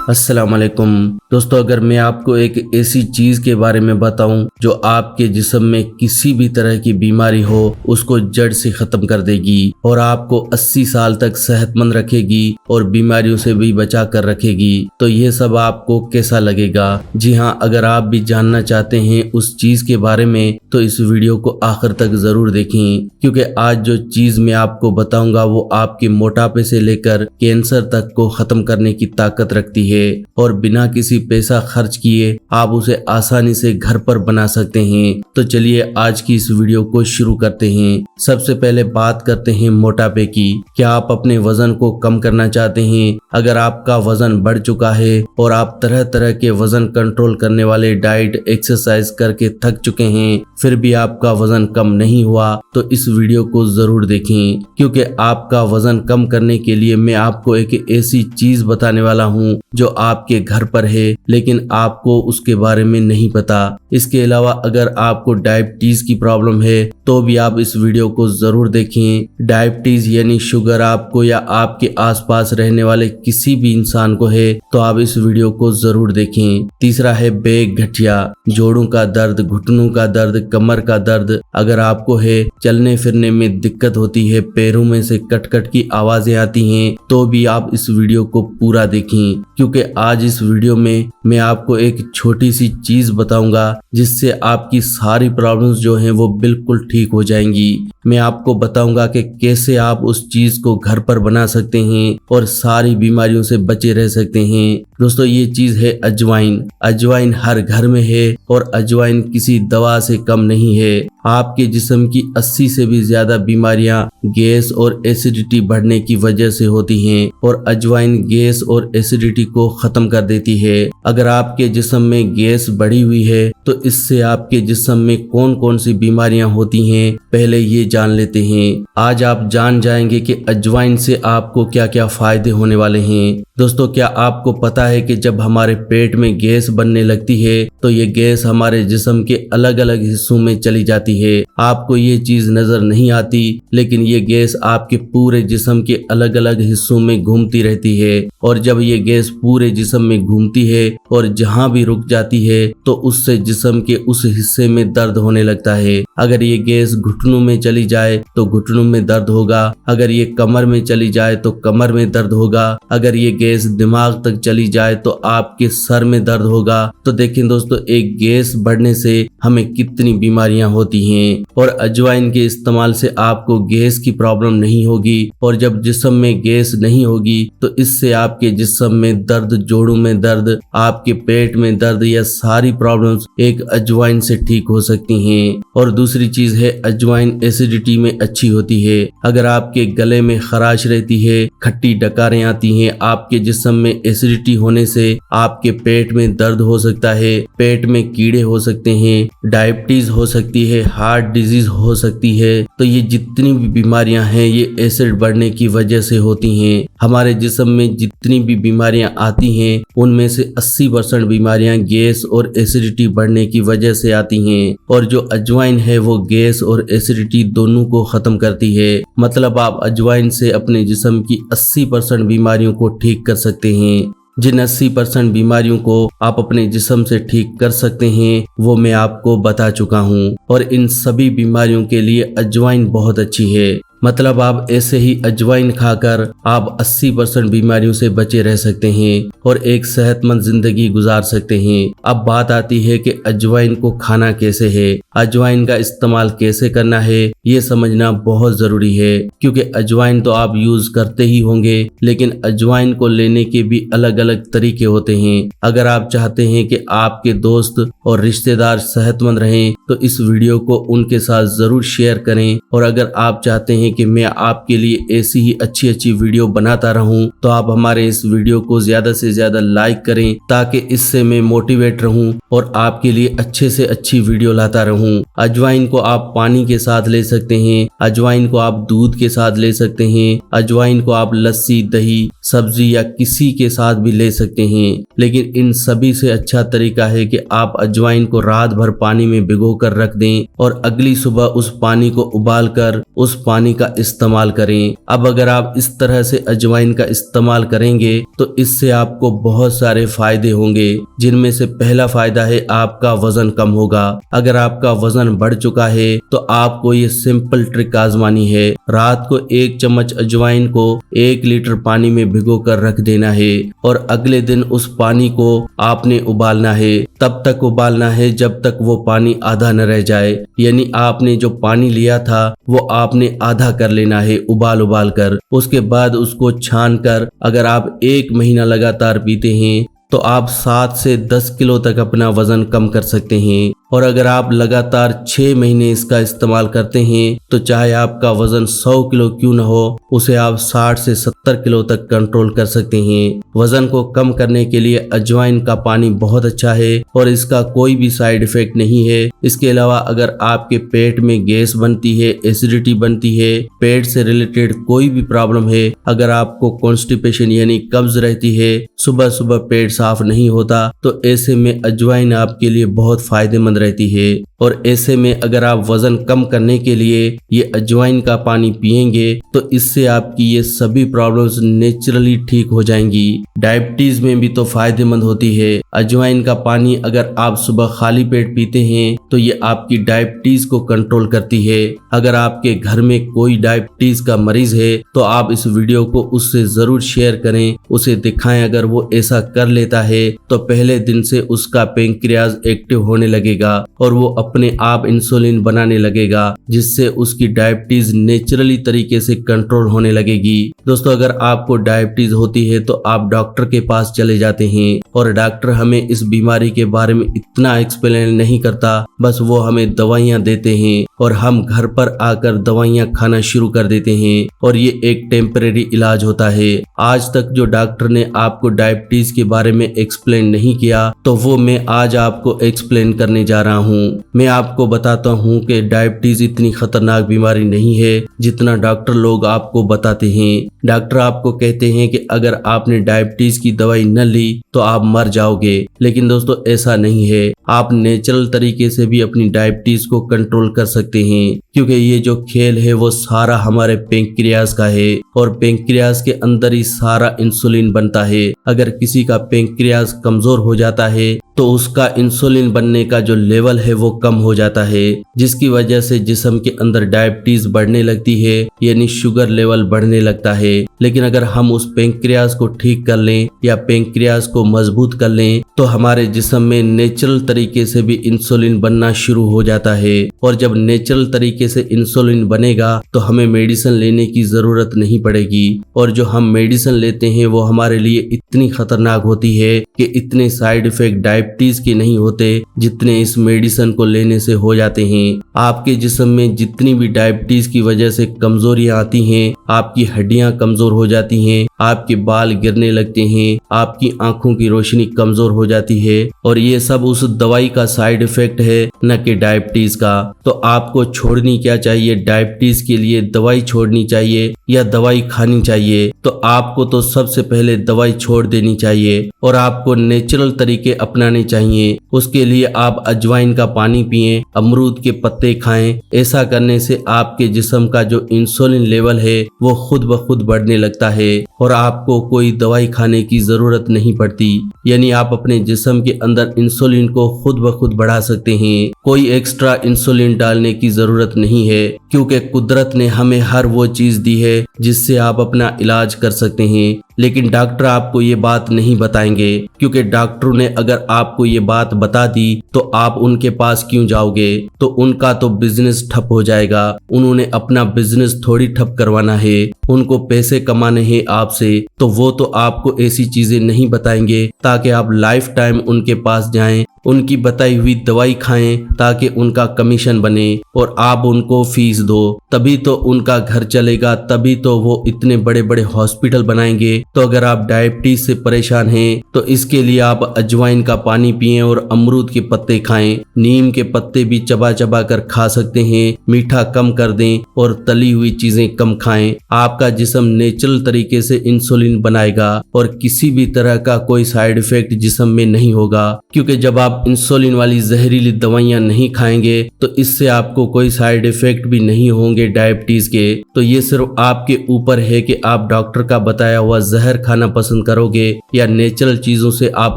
अस्सलाम वालेकुम दोस्तों, अगर मैं आपको एक ऐसी चीज के बारे में बताऊं जो आपके जिस्म में किसी भी तरह की बीमारी हो उसको जड़ से खत्म कर देगी और आपको 80 साल तक सेहतमंद रखेगी और बीमारियों से भी बचा कर रखेगी, तो ये सब आपको कैसा लगेगा? जी हाँ, अगर आप भी जानना चाहते हैं उस चीज के बारे में तो इस वीडियो को आखिर तक जरूर देखें, क्योंकि आज जो चीज मैं आपको बताऊंगा वो आपके मोटापे से लेकर कैंसर तक को खत्म करने की ताकत रखती है और बिना किसी पैसा खर्च किए आप उसे आसानी से घर पर बना सकते हैं। तो चलिए आज की इस वीडियो को शुरू करते हैं। सबसे पहले बात करते हैं मोटापे की। क्या आप अपने वजन को कम करना चाहते हैं? अगर आपका वजन बढ़ चुका है और आप तरह तरह के वजन कंट्रोल करने वाले डाइट एक्सरसाइज करके थक चुके हैं फिर भी आपका वजन कम नहीं हुआ तो इस वीडियो को जरूर देखें, क्योंकि आपका वजन कम करने के लिए मैं आपको एक ऐसी चीज बताने वाला हूँ जो आपके घर पर है लेकिन आपको उसके बारे में नहीं पता। इसके अलावा अगर आपको डायबिटीज की प्रॉब्लम है तो भी आप इस वीडियो को जरूर देखें। डायबिटीज यानी शुगर आपको या आपके आसपास रहने वाले किसी भी इंसान को है तो आप इस वीडियो को जरूर देखें। तीसरा है बैक गठिया, जोड़ों का दर्द, घुटनों का दर्द, कमर का दर्द अगर आपको है, चलने फिरने में दिक्कत होती है, पैरों में से कट कट की आवाजें आती हैं, तो भी आप इस वीडियो को पूरा देखें, क्योंकि आज इस वीडियो में मैं आपको एक छोटी सी चीज बताऊंगा जिससे आपकी सारी प्रॉब्लम्स जो हैं वो बिल्कुल ठीक हो जाएंगी। मैं आपको बताऊंगा कि कैसे आप उस चीज को घर पर बना सकते हैं और सारी बीमारियों से बचे रह सकते हैं। दोस्तों, ये चीज है अजवाइन। अजवाइन हर घर में है और अजवाइन किसी दवा से कम नहीं है। आपके जिस्म की 80 से भी ज्यादा बीमारियां गैस और एसिडिटी बढ़ने की वजह से होती हैं और अजवाइन गैस और एसिडिटी को खत्म कर देती है। अगर आपके जिस्म में गैस बढ़ी हुई है तो इससे आपके जिस्म में कौन कौन सी बीमारियां होती हैं पहले ये जान लेते हैं। आज आप जान जाएंगे कि अजवाइन से आपको क्या क्या फायदे होने वाले हैं। दोस्तों, क्या आपको पता है कि जब हमारे पेट में गैस बनने लगती है तो ये गैस हमारे जिस्म के अलग अलग हिस्सों में चली जाती है। आपको ये चीज नजर नहीं आती लेकिन ये गैस आपके पूरे जिस्म के अलग अलग हिस्सों में घूमती रहती है और जब ये गैस पूरे जिस्म में घूमती है और जहां भी रुक जाती है तो उससे जिस्म के उस हिस्से में दर्द होने लगता है। अगर ये गैस घुटनों में चली जाए तो घुटनों में दर्द होगा, अगर ये कमर में चली जाए तो कमर में दर्द होगा, अगर ये गैस दिमाग तक चली जाए तो आपके सर में दर्द होगा। तो देखें दोस्तों, एक गैस बढ़ने से हमें कितनी बीमारियां होती हैं और अजवाइन के इस्तेमाल से आपको गैस की प्रॉब्लम नहीं होगी और जब जिस्म में गैस नहीं होगी तो इससे आपके जिस्म में दर्द, जोड़ों में दर्द, आपके पेट में दर्द या सारी प्रॉब्लम्स एक अजवाइन से ठीक हो सकती हैं। और दूसरी चीज है अजवाइन एसिडिटी में अच्छी होती है। अगर आपके गले में खराश रहती है, खट्टी डकारें आती हैं, आपके जिस्म में एसिडिटी होने से आपके पेट में दर्द हो सकता है, पेट में कीड़े हो सकते हैं, डायबिटीज हो सकती है, हार्ट डिजीज हो सकती है, तो ये जितनी भी बीमारियां हैं ये एसिड बढ़ने की वजह से होती हैं। हमारे जिस्म में जितनी भी बीमारियां आती हैं उनमें से 80% बीमारियां गैस और एसिडिटी बढ़ने की वजह से आती हैं और जो अजवाइन है वो गैस और एसिडिटी दोनों को खत्म करती है। मतलब आप अजवाइन से अपने जिस्म की 80% बीमारियों को ठीक कर सकते हैं। जिन 80% बीमारियों को आप अपने जिस्म से ठीक कर सकते हैं वो मैं आपको बता चुका हूँ और इन सभी बीमारियों के लिए अजवाइन बहुत अच्छी है। मतलब आप ऐसे ही अजवाइन खाकर आप 80% बीमारियों से बचे रह सकते हैं और एक सेहतमंद जिंदगी गुजार सकते हैं। अब बात आती है कि अजवाइन को खाना कैसे है, अजवाइन का इस्तेमाल कैसे करना है, ये समझना बहुत जरूरी है, क्योंकि अजवाइन तो आप यूज करते ही होंगे लेकिन अजवाइन को लेने के भी अलग अलग तरीके होते हैं। अगर आप चाहते हैं कि आपके दोस्त और रिश्तेदार सेहतमंद रहें तो इस वीडियो को उनके साथ जरूर शेयर करें और अगर आप चाहते हैं कि मैं आपके लिए ऐसी ही अच्छी अच्छी वीडियो बनाता रहूं तो आप हमारे इस वीडियो को ज्यादा से ज्यादा लाइक करें ताकि इससे मैं मोटिवेट रहूं और आपके लिए अच्छे से अच्छी वीडियो लाता रहूं। अजवाइन को आप पानी के साथ ले सकते हैं, अजवाइन को आप दूध के साथ ले सकते हैं, अजवाइन को आप लस्सी, दही, सब्जी या किसी के साथ भी ले सकते हैं। लेकिन इन सभी से अच्छा तरीका है कि आप अजवाइन को रात भर पानी में भिगो कर रख दें और अगली सुबह उस पानी को उबाल कर उस पानी का इस्तेमाल करें। अब अगर आप इस तरह से अजवाइन का इस्तेमाल करेंगे तो इससे आपको बहुत सारे फायदे होंगे, जिनमें से पहला फायदा है आपका वजन कम होगा। अगर आपका वजन बढ़ चुका है तो आपको ये सिंपल ट्रिक आजमानी है। रात को 1 चम्मच अजवाइन को 1 लीटर पानी में भिगो कर रख देना है और अगले दिन उस पानी को आपने उबालना है। तब तक उबालना है जब तक वो पानी आधा न रह जाए, यानी आपने जो पानी लिया था वो आपने आधा कर लेना है उबाल कर। उसके बाद उसको छान कर अगर आप 1 महीना लगातार पीते हैं तो आप 7 से 10 किलो तक अपना वजन कम कर सकते हैं। और अगर आप लगातार 6 महीने इसका इस्तेमाल करते हैं तो चाहे आपका वजन 100 किलो क्यों न हो, उसे आप 60 से 70 किलो तक कंट्रोल कर सकते हैं। वजन को कम करने के लिए अजवाइन का पानी बहुत अच्छा है और इसका कोई भी साइड इफेक्ट नहीं है। इसके अलावा अगर आपके पेट में गैस बनती है, एसिडिटी बनती है, पेट से रिलेटेड कोई भी प्रॉब्लम है, अगर आपको कॉन्स्टिपेशन यानी कब्ज रहती है, सुबह सुबह पेट साफ नहीं होता, तो ऐसे में अजवाइन आपके लिए बहुत फायदेमंद रहती है। और ऐसे में अगर आप वजन कम करने के लिए ये अजवाइन का पानी पिएंगे तो इससे आपकी ये सभी प्रॉब्लम्स नेचुरली ठीक हो जाएंगी। डायबिटीज में भी तो फायदेमंद होती है। अजवाइन का पानी अगर आप सुबह खाली पेट पीते हैं तो ये आपकी डायबिटीज को कंट्रोल करती है। अगर आपके घर में कोई डायबिटीज का मरीज है तो आप इस वीडियो को उससे जरूर शेयर करें, उसे दिखाएं। अगर वो ऐसा कर लेता है तो पहले दिन से उसका पेंक्रियाज एक्टिव होने लगेगा और वो अपने आप इंसुलिन बनाने लगेगा, जिससे उसकी डायबिटीज नेचुरली तरीके से कंट्रोल होने लगेगी। दोस्तों, अगर आपको डायबिटीज होती है तो आप डॉक्टर के पास चले जाते हैं और डॉक्टर हमें इस बीमारी के बारे में इतना एक्सप्लेन नहीं करता, बस वो हमें दवाइयां देते हैं और हम घर पर आकर दवाइयां खाना शुरू कर देते हैं और ये एक टेम्परेरी इलाज होता है। आज तक जो डॉक्टर ने आपको डायबिटीज के बारे में एक्सप्लेन नहीं किया तो वो मैं आज आपको एक्सप्लेन करने जा रहा हूँ। मैं आपको बताता हूँ कि डायबिटीज इतनी खतरनाक बीमारी नहीं है जितना डॉक्टर लोग आपको बताते हैं। डॉक्टर आपको कहते हैं कि अगर आपने डायबिटीज की दवाई न ली तो आप मर जाओगे, लेकिन दोस्तों ऐसा नहीं है। आप नेचुरल तरीके से भी अपनी डायबिटीज को कंट्रोल कर सकते हैं, क्योंकि ये जो खेल है वो सारा हमारे पेंक्रियाज का है और पेंक्रियाज के अंदर ही सारा इंसुलिन बनता है। अगर किसी का पेंक्रियाज कमजोर हो जाता है तो उसका इंसुलिन बनने का जो लेवल है वो कम हो जाता है, जिसकी वजह से जिस्म के अंदर डायबिटीज बढ़ने लगती है, यानी शुगर लेवल बढ़ने लगता है। लेकिन अगर हम उस पेंक्रियाज को ठीक कर लें या पेंक्रियाज को मजबूत कर लें तो हमारे जिस्म में नेचुरल तरीके से भी इंसुलिन बनना शुरू हो जाता है। और जब नेचुरल तरीके से इंसुलिन बनेगा तो हमें मेडिसिन लेने की जरूरत नहीं पड़ेगी। और जो हम मेडिसिन लेते हैं वो हमारे लिए इतनी खतरनाक होती है कि इतने साइड इफेक्ट डायबिटीज के नहीं होते जितने इस मेडिसिन को लेने से हो जाते हैं। आपके जिस्म में जितनी भी डायबिटीज की वजह से कमजोरियां आती हैं, आपकी हड्डियां कमजोर हो जाती हैं, आपके बाल गिरने लगते हैं, आपकी आंखों की रोशनी कमजोर हो जाती है, और ये सब उस दवाई का साइड इफेक्ट है, न कि डायबिटीज का। तो आपको छोड़नी क्या चाहिए? डायबिटीज के लिए दवाई छोड़नी चाहिए या दवाई खानी चाहिए? तो आपको तो सबसे पहले दवाई छोड़ देनी चाहिए और आपको नेचुरल तरीके अपनाने चाहिए। उसके लिए आप अजवाइन का पानी पिएं, अमरूद के पत्ते खाएं। ऐसा करने से आपके जिस्म का जो इंसुलिन लेवल है वो खुद ब खुद बढ़ने लगता है और आपको कोई दवाई खाने की जरूरत नहीं पड़ती। यानी आप अपने जिस्म के अंदर इंसुलिन को खुद ब खुद बढ़ा सकते हैं। कोई एक्स्ट्रा इंसुलिन डालने की जरूरत नहीं है, क्योंकि कुदरत ने हमें हर वो चीज दी है जिससे आप अपना इलाज कर सकते हैं। लेकिन डॉक्टर आपको ये बात नहीं बताएंगे, क्योंकि डॉक्टरों ने अगर आपको ये बात बता दी तो आप उनके पास क्यों जाओगे? तो उनका तो बिजनेस ठप हो जाएगा। उन्होंने अपना बिजनेस थोड़ी ठप करवाना है, उनको पैसे कमाने हैं आपसे। तो वो तो आपको ऐसी चीजें नहीं बताएंगे ताकि आप लाइफ टाइम उनके पास जाएं, उनकी बताई हुई दवाई खाएं ताकि उनका कमीशन बने और आप उनको फीस दो। तभी तो उनका घर चलेगा, तभी तो वो इतने बड़े बड़े हॉस्पिटल बनाएंगे तो अगर आप डायबिटीज से परेशान हैं तो इसके लिए आप अजवाइन का पानी पिएं और अमरूद के पत्ते खाएं। नीम के पत्ते भी चबा चबा कर खा सकते हैं। मीठा कम कर दें और तली हुई चीजें कम खाएं। आपका जिस्म नेचुरल तरीके से इंसुलिन बनाएगा और किसी भी तरह का कोई साइड इफेक्ट जिस्म में नहीं होगा, क्योंकि जब आप इंसुलिन वाली जहरीली दवाइयां नहीं खाएंगे तो इससे आपको कोई साइड इफेक्ट भी नहीं होंगे डायबिटीज के। तो ये सिर्फ आपके ऊपर है कि आप डॉक्टर का बताया हुआ जहर खाना पसंद करोगे या नेचुरल चीजों से आप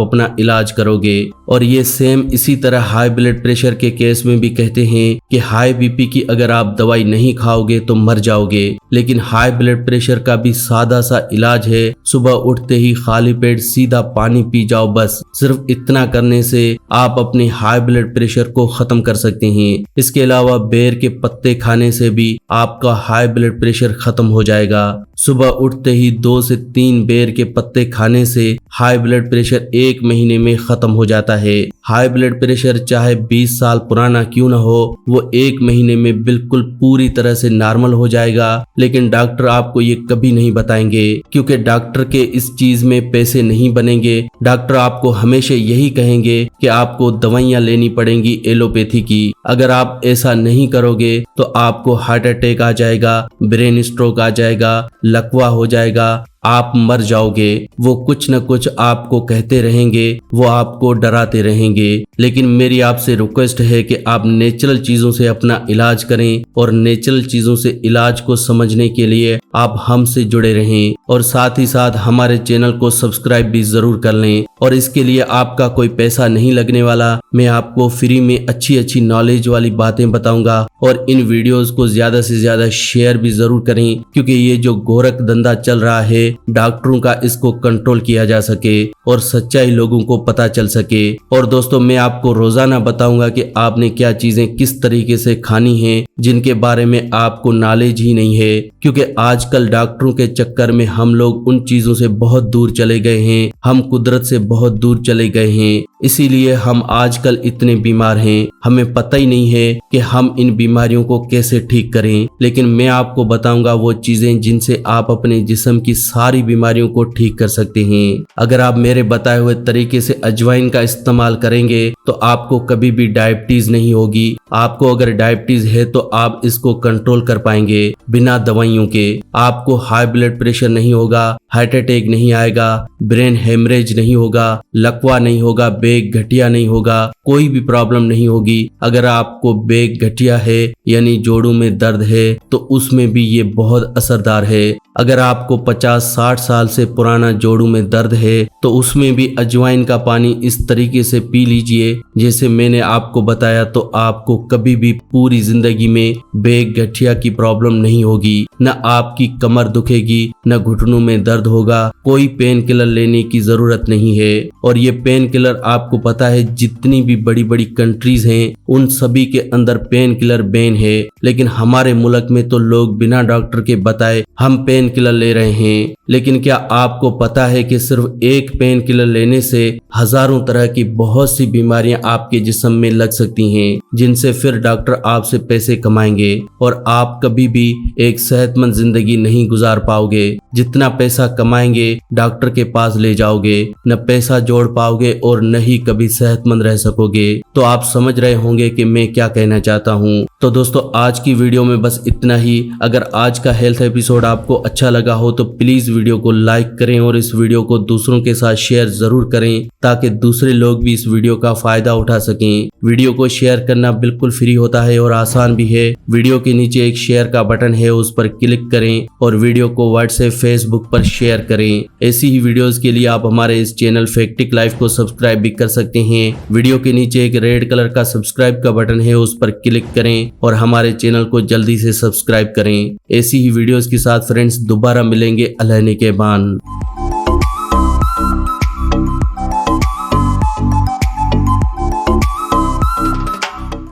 अपना इलाज करोगे। और ये सेम इसी तरह हाई ब्लड प्रेशर के केस में भी कहते हैं कि हाई बीपी की अगर आप दवाई नहीं खाओगे तो मर जाओगे, लेकिन हाई ब्लड प्रेशर का भी सादा सा इलाज है। सुबह उठते ही खाली पेट सीधा पानी पी जाओ, बस सिर्फ इतना करने से आप अपने हाई ब्लड प्रेशर को खत्म कर सकते हैं। इसके अलावा बेर के पत्ते खाने से भी आपका हाई ब्लड प्रेशर खत्म हो जाएगा। सुबह उठते ही 2 से 3 बेर के पत्ते खाने से हाई ब्लड प्रेशर 1 महीने में खत्म हो जाता है। हाई ब्लड प्रेशर चाहे 20 साल पुराना क्यों न हो, वो 1 महीने में बिल्कुल पूरी तरह से नॉर्मल हो जाएगा। लेकिन डॉक्टर आपको ये कभी नहीं बताएंगे, क्योंकि डॉक्टर के इस चीज में पैसे नहीं बनेंगे। डॉक्टर आपको हमेशा यही कहेंगे कि आपको दवाइयां लेनी पड़ेंगी एलोपैथी की। अगर आप ऐसा नहीं करोगे तो आपको हार्ट अटैक आ जाएगा, ब्रेन स्ट्रोक आ जाएगा, लकवा हो जाएगा, आप मर जाओगे। वो कुछ न कुछ आपको कहते रहेंगे, वो आपको डराते रहेंगे। लेकिन मेरी आपसे रिक्वेस्ट है कि आप नेचुरल चीजों से अपना इलाज करें, और नेचुरल चीजों से इलाज को समझने के लिए आप हमसे जुड़े रहें, और साथ ही साथ हमारे चैनल को सब्सक्राइब भी जरूर कर लें। और इसके लिए आपका कोई पैसा नहीं लगने वाला। मैं आपको फ्री में अच्छी अच्छी नॉलेज वाली बातें बताऊंगा, और इन वीडियोस को ज्यादा से ज्यादा शेयर भी जरूर करें, क्योंकि ये जो गोरख धंधा चल रहा है डॉक्टरों का, इसको कंट्रोल किया जा सके और सच्चाई लोगों को पता चल सके। और दोस्तों, मैं आपको रोजाना बताऊंगा कि आपने क्या चीजें किस तरीके से खानी हैं, जिनके बारे में आपको नॉलेज ही नहीं है। क्योंकि आजकल डॉक्टरों के चक्कर में हम लोग उन चीजों से बहुत दूर चले गए हैं, हम कुदरत से बहुत दूर चले गए हैं। इसीलिए हम आजकल इतने बीमार हैं। हमें पता ही नहीं है कि हम इन बीमारियों को कैसे ठीक करें। लेकिन मैं आपको बताऊंगा वो चीजें जिनसे आप अपने जिस्म की सारी बीमारियों को ठीक कर सकते हैं। अगर आप मेरे बताए हुए तरीके से अजवाइन का इस्तेमाल करेंगे तो आपको कभी भी डायबिटीज नहीं होगी। आपको अगर डायबिटीज है तो आप इसको कंट्रोल कर पाएंगे बिना दवाइयों के। आपको हाई ब्लड प्रेशर नहीं होगा, हार्ट अटैक नहीं आएगा, ब्रेन हेमरेज नहीं होगा, लकवा नहीं होगा, बेग गठिया नहीं होगा, कोई भी प्रॉब्लम नहीं होगी। अगर आपको बेग गठिया है यानी जोड़ों में दर्द है तो उसमें भी ये बहुत असरदार है। अगर आपको 50-60 साल से पुराना जोड़ों में दर्द है तो उसमें भी अजवाइन का पानी इस तरीके से पी लीजिए जैसे मैंने आपको बताया, तो आपको कभी भी पूरी जिंदगी में बेग गठिया की प्रॉब्लम नहीं होगी। न आपकी कमर दुखेगी, न घुटनों में दर्द होगा। कोई पेन किलर लेने की जरूरत नहीं है। और ये पेन किलर आपको पता है जितनी भी बड़ी बड़ी कंट्रीज हैं उन सभी के अंदर पेन किलर बैन है, लेकिन हमारे मुल्क में तो लोग बिना डॉक्टर के बताए हम पेन किलर ले रहे हैं। लेकिन क्या आपको पता है कि सिर्फ एक पेन किलर लेने से हजारों तरह की बहुत सी बीमारियां आपके जिस्म में लग सकती हैं, जिनसे फिर डॉक्टर आपसे पैसे कमाएंगे और आप कभी भी एक सेहतमंद जिंदगी नहीं गुजार पाओगे। जितना पैसा कमाएंगे डॉक्टर के पास ले जाओगे, न पैसा जोड़ पाओगे और न ही कभी सेहतमंद रह सकोगे। तो आप समझ रहे होंगे कि मैं क्या कहना चाहता हूँ। तो दोस्तों, आज की वीडियो में बस इतना ही। अगर आज का हेल्थ एपिसोड आपको अच्छा लगा हो तो प्लीज वीडियो को लाइक करें और इस वीडियो को दूसरों के साथ शेयर जरूर करें, ताकि दूसरे लोग भी इस वीडियो का फायदा उठा सकें। वीडियो को शेयर करना बिल्कुल फ्री होता है और आसान भी है। वीडियो के नीचे एक शेयर का बटन है, उस पर क्लिक करें और वीडियो को व्हाट्सएप, फेसबुक पर शेयर करें। ऐसी ही वीडियोस के लिए आप हमारे इस चैनल फैक्टिक लाइफ को सब्सक्राइब भी कर सकते हैं। वीडियो के नीचे एक रेड कलर का सब्सक्राइब का बटन है, उस पर क्लिक करें और हमारे चैनल को जल्दी से सब्सक्राइब करें। ऐसी ही वीडियोस के साथ फ्रेंड्स दोबारा मिलेंगे अल्लाह ने के बान।